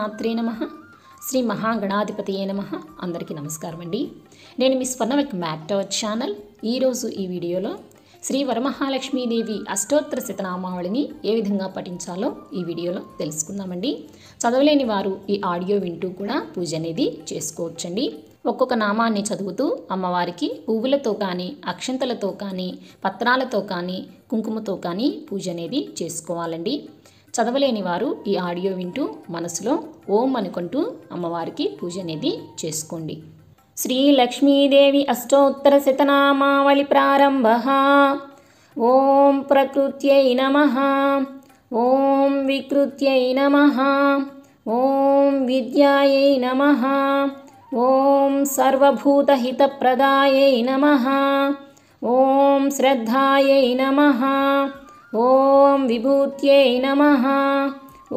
శ్రీమాత్రే నమః. శ్రీ మహాగణాధిపతియే నమః. అందరికీ నమస్కారం అండి. నేను మీ స్వర్ణ welcome back to our channel. ఈరోజు ఈ వీడియోలో శ్రీ వరమహాలక్ష్మీదేవి అష్టోత్తర శతనామావళిని ఏ విధంగా పఠించాలో ఈ వీడియోలో తెలుసుకుందామండి. చదవలేని వారు ఈ ఆడియో వింటూ కూడా పూజ అనేది చేసుకోవచ్చండి. ఒక్కొక్క నామాన్ని చదువుతూ అమ్మవారికి పువ్వులతో కానీ, అక్షంతలతో కానీ, పత్రాలతో కానీ, కుంకుమతో కానీ పూజ అనేది చేసుకోవాలండి. చదవలేని వారు ఈ ఆడియో వింటూ మనసులో ఓం అనుకుంటూ అమ్మవారికి పూజ అనేది చేసుకోండి. శ్రీ లక్ష్మీదేవి అష్టోత్తర శతనామావళి ప్రారంభ. ఓం ప్రకృత్యై నమః. ఓం వికృత్యై నమః. ఓం విద్యాయై నమః. ఓం సర్వభూతహితప్రదాయై నమః. ఓం శ్రద్ధాయై నమః. ఓం విభూత్యై నమః.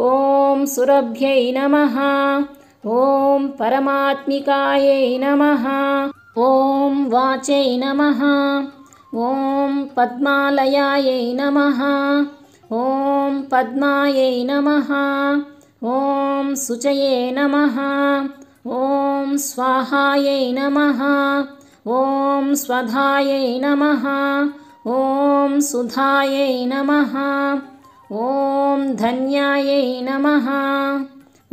ఓం సురభ్యై నమః. ఓం పరమాత్మికాయై నమః. ఓం వాచై నమః. ఓం పద్మాలయాయై నమః. ఓం పద్మాయై నమః. ఓం శుచయే నమః. ఓం స్వాహాయై నమః. ఓం స్వధాయై నమః. ఓం సుధాయై నమః. ఓం ధన్యాయై నమః.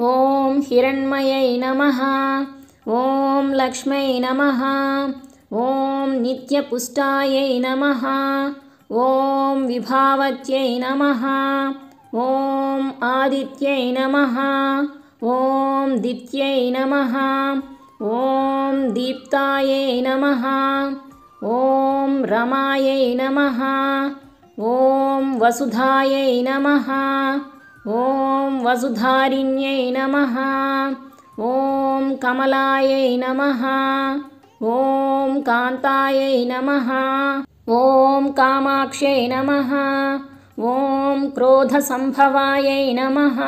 ఓం హిరణ్మయై నమః. ఓం లక్ష్మై నమః. ఓం నిత్యపుష్టాయై నమః. ఓం విభావత్యై నమః. ఓం ఆదిత్యై నమః. ఓం దిత్యై నమః. ఓం దీప్తాయై నమః. ఓం రమాయై నమః. ఓం వసుధాయై నమః. ఓం వసుధారిణ్యై నమః. ఓం కమలాయై నమః. ఓం కాంతాయై నమః. ఓం కామాక్షై నమః. ఓం క్రోధసంభవాయై నమః.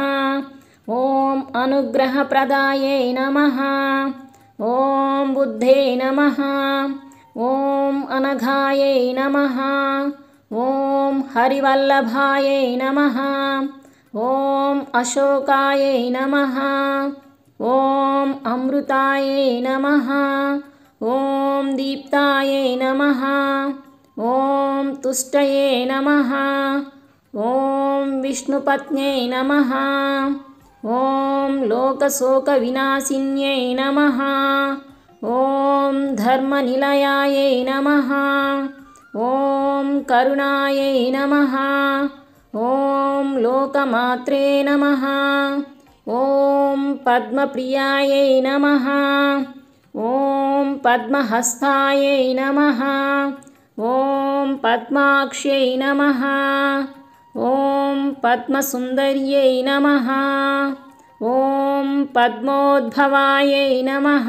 ఓం అనుగ్రహప్రదాయై నమః. ఓం బుద్ధే నమః. ఓం అనఘాయై నమః. ఓం హరివల్లభాయై నమః. ఓం అశోకాయై నమః. ఓం అమృతాయై నమః. ఓం దీప్తాయై నమః. ఓం తుష్టయే నమః. ఓం విష్ణుపత్న్యై నమః. ఓం లోకశోకవినాశిన్యై నమః. ఓం ధర్మనిలయాయై నమః. ఓం కరుణాయై నమః. ఓం లోకమాత్రే నమః. ఓం పద్మప్రియాయై నమః. ఓం పద్మహస్తాయై నమః. ఓం పద్మాక్ష్యై నమః. ఓం పద్మసుందర్యై నమః. ఓం పద్మోద్భవాయై నమః.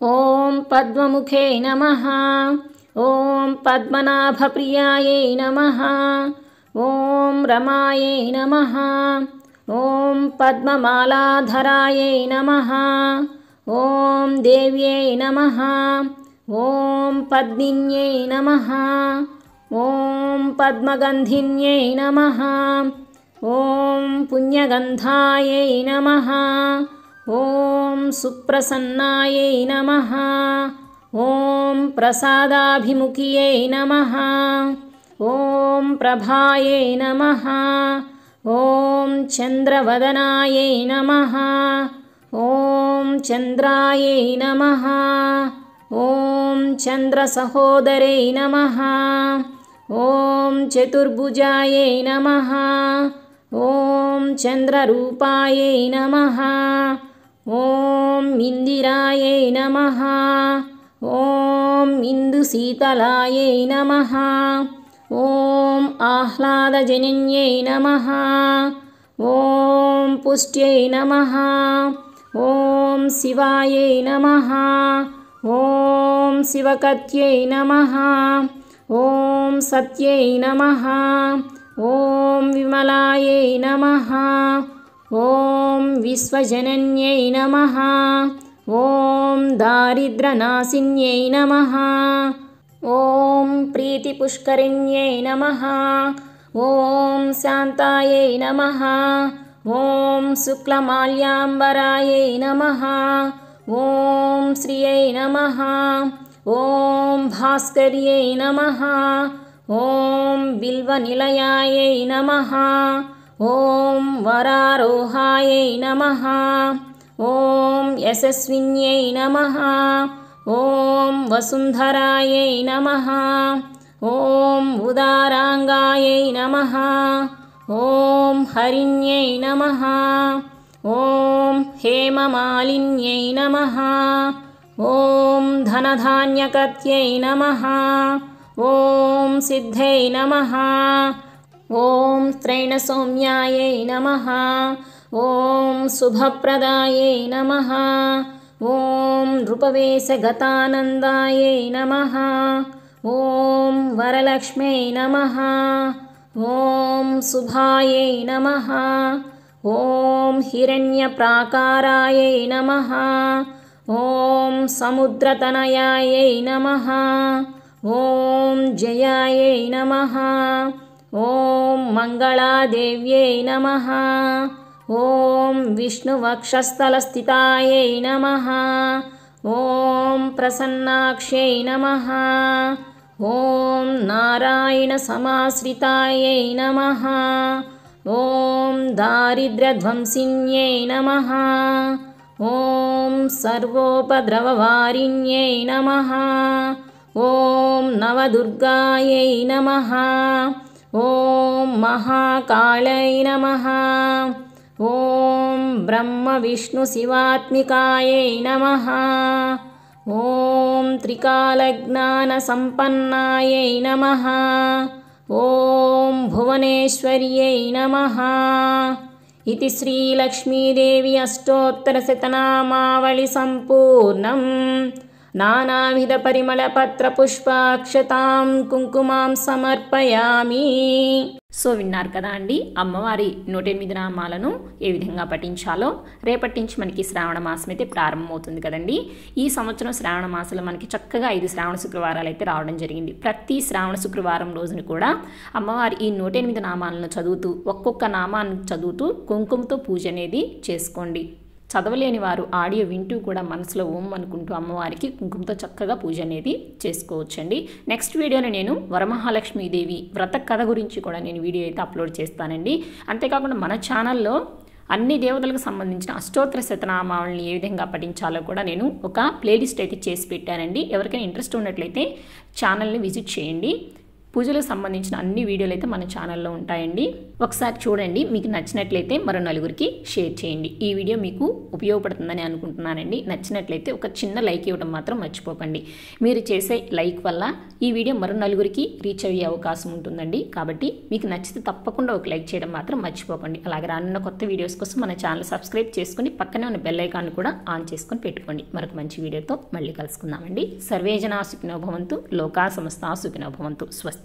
ఓం పద్మముఖే నమః. ఓం పద్మనాభప్రియాయై నమః. ఓం రమాయై నమః. ఓం పద్మమాలాధరాయై నమః. ఓం దేవ్యై నమః. ఓం పద్మిన్యై నమః. ఓం పద్మగంధిన్యై నమః. ఓం పుణ్యగంధాయై నమః. ఓం సుప్రసన్నాయై నమః. ఓం ప్రసాదాభిముఖియై నమః. ఓం ప్రభాయై నమః. ఓం చంద్రవదనాయై నమః. ఓం చంద్రాయై నమః. ఓం చంద్రసహోదరై నమః. ఓం చతుర్భుజాయై నమః. ఓం చంద్రరూపాయై నమః. ఓం ఇందిరాయై నమః. ఓం ఇందుశీతలాయై నమః. ఓం ఆహ్లాదజనన్యై నమః. ఓం పుష్ట్యై నమః. ఓం శివాయై నమః. ఓం శివకత్యై నమః. ఓం సత్యై నమః. ఓం విమలాయై నమః. ఓం విశ్వజనన్యై నమః. ఓం దారిద్ర్యనాశిన్యై నమః. ఓం ప్రీతిపుష్కరిణ్యై నమః. ఓం శాంతాయై నమః. ఓం శుక్లమాల్యాంబరాయై నమః ఓం శ్రియై నమః ఓం భాస్కర్యై నమః ఓం బిల్వనిలయాయై నమః ఓం వరారోహాయై నమః ఓం యశస్విన్యై నమః ఓం వసుంధరాయై నమః ఓం ఉదారాంగాయై నమః ఓం హరిణ్యై నమః ఓం హేమమాలిన్యై నమః ఓం ధనధాన్యకత్యై నమః ఓం సిద్ధై నమః ఓం త్రైణసౌమ్యాయై నమః ఓం శుభప్రదాయై నమః ఓం నృపవేశగతానందాయై నమః ఓం వరలక్ష్మ్యై నమః ఓం శుభాయై నమః ఓం హిరణ్యప్రాకారాయై నమః ఓం సముద్రతనయాయై నమః ఓం జయాయై నమః ఓం మంగళాదేవ్యై నమః ఓం విష్ణువక్షస్థలస్థితాయై నమః ఓం ప్రసన్నాక్ష్యై నమః ఓం నారాయణ సమాశ్రితాయై నమః ఓం దారిద్ర్యధ్వంసిన్యై నమః ఓం సర్వోపద్రవవారిణ్యై నమః ఓం నవదుర్గాయై నమః ఓం మహాకాళై నమః ఓం బ్రహ్మ విష్ణు శివాత్మికాయై నమః ఓం త్రికాలజ్ఞాన సంపన్నాయై నమః ఓం భువనేశ్వర్యై నమః इति श्रीलक्ष्मीदेवी अष्टोत्तरशतनामावळि सम्पूर्णं నానావిధపరిమళపత్రపుష్పాక్షతాం కుంకుమాం సమర్పయామి. సో విన్నారు కదా అండి అమ్మవారి 108 నామాలను ఏ విధంగా పఠించాలో. రేపటి నుంచి మనకి శ్రావణ మాసం అయితే ప్రారంభమవుతుంది కదండి. ఈ సంవత్సరం శ్రావణ మాసంలో మనకి చక్కగా 5 శ్రావణ శుక్రవారాలు అయితే రావడం జరిగింది. ప్రతి శ్రావణ శుక్రవారం రోజున కూడా అమ్మవారి ఈ 108 నామాలను చదువుతూ ఒక్కొక్క నామాన్ని చదువుతూ కుంకుమతో పూజ అనేది చేసుకోండి. చదవలేని వారు ఆడియో వింటూ కూడా మనసులో ఓం అనుకుంటూ అమ్మవారికి కుంకుమతో చక్కగా పూజ అనేది చేసుకోవచ్చండి. నెక్స్ట్ వీడియోలో నేను వరమహాలక్ష్మీదేవి వ్రత కథ గురించి కూడా నేను వీడియో అయితే అప్లోడ్ చేస్తానండి. అంతేకాకుండా మన ఛానల్లో అన్ని దేవతలకు సంబంధించిన అష్టోత్తర శతనామావళిని ఏ విధంగా పఠించాలో కూడా నేను ఒక ప్లేలిస్ట్ అయితే చేసి పెట్టానండి. ఎవరికైనా ఇంట్రెస్ట్ ఉన్నట్లయితే ఛానల్ని విజిట్ చేయండి. పూజలకు సంబంధించిన అన్ని వీడియోలు అయితే మన ఛానల్లో ఉంటాయండి. ఒకసారి చూడండి, మీకు నచ్చినట్లయితే మరో నలుగురికి షేర్ చేయండి. ఈ వీడియో మీకు ఉపయోగపడుతుందని అనుకుంటున్నానండి. నచ్చినట్లయితే ఒక చిన్న లైక్ ఇవ్వడం మాత్రం మర్చిపోకండి. మీరు చేసే లైక్ వల్ల ఈ వీడియో మరో నలుగురికి రీచ్ అయ్యే అవకాశం ఉంటుందండి. కాబట్టి మీకు నచ్చితే తప్పకుండా ఒక లైక్ చేయడం మాత్రం మర్చిపోకండి. అలాగే రానున్న కొత్త వీడియోస్ కోసం మన ఛానల్ సబ్స్క్రైబ్ చేసుకుని పక్కనే ఉన్న బెల్ ఐకాన్ కూడా ఆన్ చేసుకొని పెట్టుకోండి. మరొక మంచి వీడియోతో మళ్ళీ కలుసుకుందామండి. సర్వే జనా సుఖినో భవంతు, లోకా సమస్తా సుఖినో భవంతు. స్వస్తి.